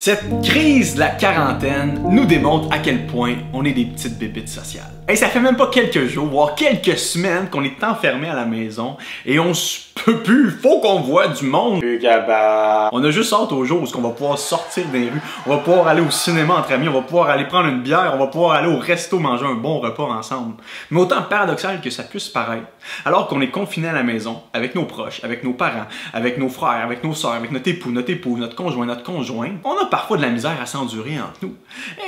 Cette crise de la quarantaine nous démontre à quel point on est des petites bébites sociales. Et ça fait même pas quelques jours, voire quelques semaines qu'on est enfermé à la maison et on se peut plus, faut qu'on voit du monde. On a juste hâte au jour où on va pouvoir sortir des rues, on va pouvoir aller au cinéma entre amis, on va pouvoir aller prendre une bière, on va pouvoir aller au resto manger un bon repas ensemble. Mais autant paradoxal que ça puisse paraître, alors qu'on est confiné à la maison, avec nos proches, avec nos parents, avec nos frères, avec nos sœurs, avec notre époux, notre conjoint, notre conjointe, on a parfois de la misère à s'endurer entre nous.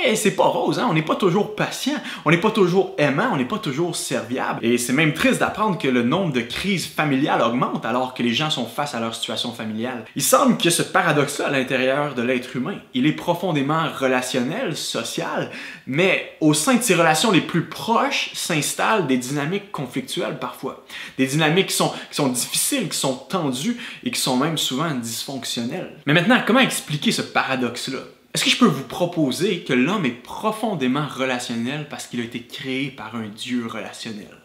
Et c'est pas rose, hein? On n'est pas toujours patient, on n'est pas toujours aimant, on n'est pas toujours serviable. Et c'est même triste d'apprendre que le nombre de crises familiales augmente alors que les gens sont face à leur situation familiale. Il semble que ce paradoxe-là à l'intérieur de l'être humain, il est profondément relationnel, social, mais au sein de ces relations les plus proches s'installent des dynamiques conflictuelles parfois. Des dynamiques qui sont difficiles, qui sont tendues et qui sont même souvent dysfonctionnelles. Mais maintenant, comment expliquer ce paradoxe-là? Est-ce que je peux vous proposer que l'homme est profondément relationnel parce qu'il a été créé par un Dieu relationnel?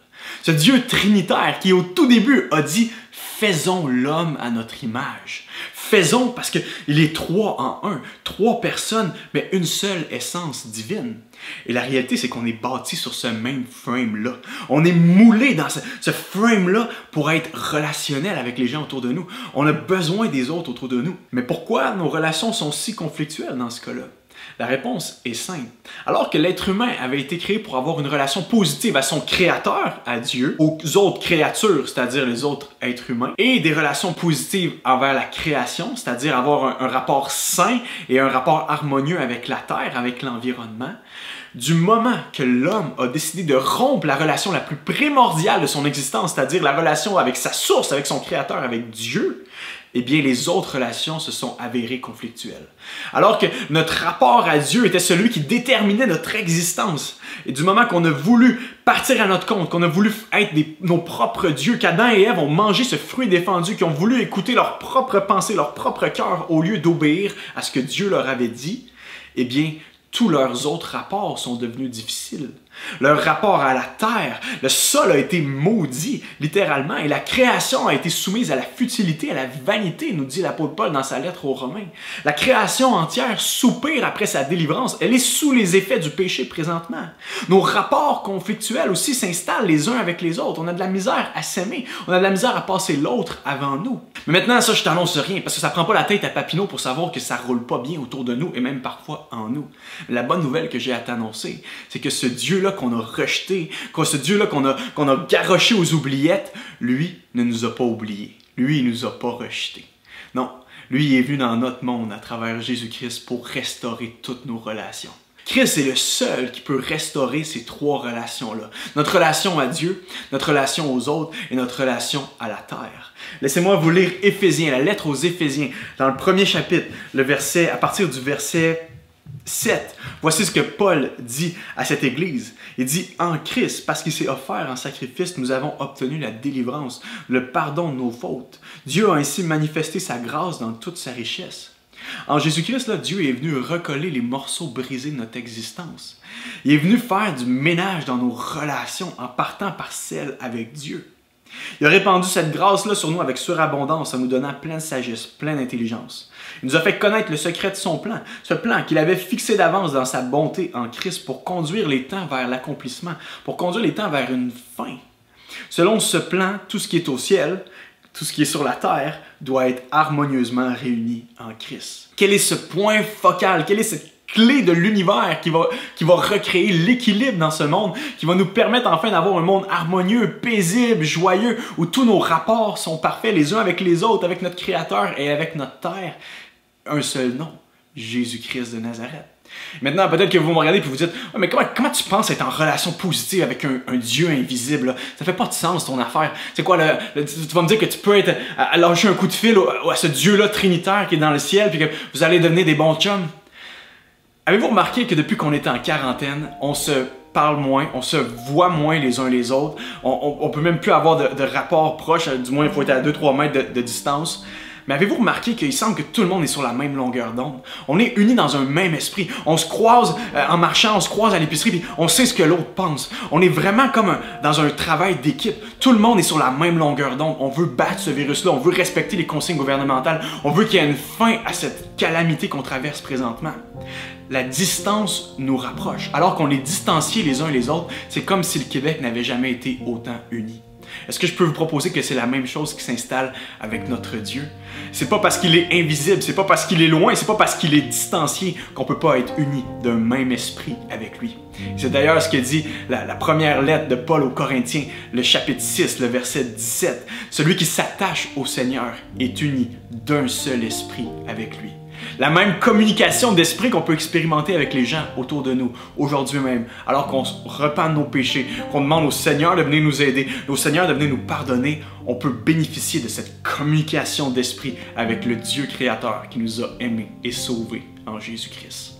Ce Dieu trinitaire qui au tout début a dit « Faisons l'homme à notre image ». Faisons parce qu'il est trois en un, trois personnes, mais une seule essence divine. Et la réalité, c'est qu'on est bâti sur ce même frame-là. On est moulé dans ce frame-là pour être relationnel avec les gens autour de nous. On a besoin des autres autour de nous. Mais pourquoi nos relations sont si conflictuelles dans ce cas-là? La réponse est simple. Alors que l'être humain avait été créé pour avoir une relation positive à son créateur, à Dieu, aux autres créatures, c'est-à-dire les autres êtres humains, et des relations positives envers la création, c'est-à-dire avoir un rapport sain et un rapport harmonieux avec la terre, avec l'environnement, du moment que l'homme a décidé de rompre la relation la plus primordiale de son existence, c'est-à-dire la relation avec sa source, avec son créateur, avec Dieu, eh bien, les autres relations se sont avérées conflictuelles. Alors que notre rapport à Dieu était celui qui déterminait notre existence. Et du moment qu'on a voulu partir à notre compte, qu'on a voulu être nos propres dieux, qu'Adam et Ève ont mangé ce fruit défendu, qui ont voulu écouter leurs propres pensées, leur propre cœur, au lieu d'obéir à ce que Dieu leur avait dit, eh bien, tous leurs autres rapports sont devenus difficiles. Leur rapport à la terre, le sol a été maudit, littéralement, et la création a été soumise à la futilité, à la vanité, nous dit l'apôtre Paul dans sa lettre aux Romains. La création entière soupire après sa délivrance. Elle est sous les effets du péché présentement. Nos rapports conflictuels aussi s'installent les uns avec les autres. On a de la misère à s'aimer. On a de la misère à passer l'autre avant nous. Mais maintenant, ça, je t'annonce rien, parce que ça prend pas la tête à Papineau pour savoir que ça roule pas bien autour de nous, et même parfois en nous. Mais la bonne nouvelle que j'ai à t'annoncer, c'est que ce Dieu-là qu'on a rejeté, ce Dieu-là qu'on a garroché aux oubliettes, lui ne nous a pas oubliés. Lui, il nous a pas rejetés. Non, lui il est venu dans notre monde à travers Jésus-Christ pour restaurer toutes nos relations. Christ est le seul qui peut restaurer ces trois relations-là. Notre relation à Dieu, notre relation aux autres et notre relation à la terre. Laissez-moi vous lire Éphésiens, la lettre aux Éphésiens, dans le premier chapitre, à partir du verset 7. Voici ce que Paul dit à cette église. Il dit « En Christ, parce qu'il s'est offert en sacrifice, nous avons obtenu la délivrance, le pardon de nos fautes. Dieu a ainsi manifesté sa grâce dans toute sa richesse. » En Jésus-Christ, là, Dieu est venu recoller les morceaux brisés de notre existence. Il est venu faire du ménage dans nos relations en partant par celle avec Dieu. Il a répandu cette grâce-là sur nous avec surabondance en nous donnant pleine sagesse, pleine intelligence. Il nous a fait connaître le secret de son plan, ce plan qu'il avait fixé d'avance dans sa bonté en Christ pour conduire les temps vers l'accomplissement, pour conduire les temps vers une fin. Selon ce plan, tout ce qui est au ciel, tout ce qui est sur la terre, doit être harmonieusement réuni en Christ. Quel est ce point focal? Quelle est cette clé de l'univers qui va recréer l'équilibre dans ce monde, qui va nous permettre enfin d'avoir un monde harmonieux, paisible, joyeux, où tous nos rapports sont parfaits les uns avec les autres, avec notre Créateur et avec notre terre? Un seul nom, Jésus-Christ de Nazareth. Maintenant, peut-être que vous me regardez et vous dites oh, « Mais comment tu penses être en relation positive avec un Dieu invisible? Là? Ça fait pas de sens ton affaire. C'est quoi, tu vas me dire que tu peux être à lâcher un coup de fil à ce Dieu-là trinitaire qui est dans le ciel puis que vous allez devenir des bons chums? » Avez-vous remarqué que depuis qu'on est en quarantaine, on se parle moins, on se voit moins les uns les autres, on peut même plus avoir de rapports proches, du moins il faut être à 2-3 mètres de distance. Mais avez-vous remarqué qu'il semble que tout le monde est sur la même longueur d'onde? On est unis dans un même esprit. On se croise en marchant, on se croise à l'épicerie, puis on sait ce que l'autre pense. On est vraiment comme dans un travail d'équipe. Tout le monde est sur la même longueur d'onde. On veut battre ce virus-là, on veut respecter les consignes gouvernementales, on veut qu'il y ait une fin à cette calamité qu'on traverse présentement. La distance nous rapproche. Alors qu'on est distanciés les uns et les autres, c'est comme si le Québec n'avait jamais été autant uni. Est-ce que je peux vous proposer que c'est la même chose qui s'installe avec notre Dieu? C'est pas parce qu'il est invisible, c'est pas parce qu'il est loin, c'est pas parce qu'il est distancié qu'on peut pas être unis d'un même esprit avec lui. C'est d'ailleurs ce que dit la première lettre de Paul aux Corinthiens, le chapitre 6, le verset 17. Celui qui s'attache au Seigneur est uni d'un seul esprit avec lui. La même communication d'esprit qu'on peut expérimenter avec les gens autour de nous, aujourd'hui même, alors qu'on se repent de nos péchés, qu'on demande au Seigneur de venir nous aider, au Seigneur de venir nous pardonner, on peut bénéficier de cette communication d'esprit avec le Dieu créateur qui nous a aimés et sauvés en Jésus-Christ.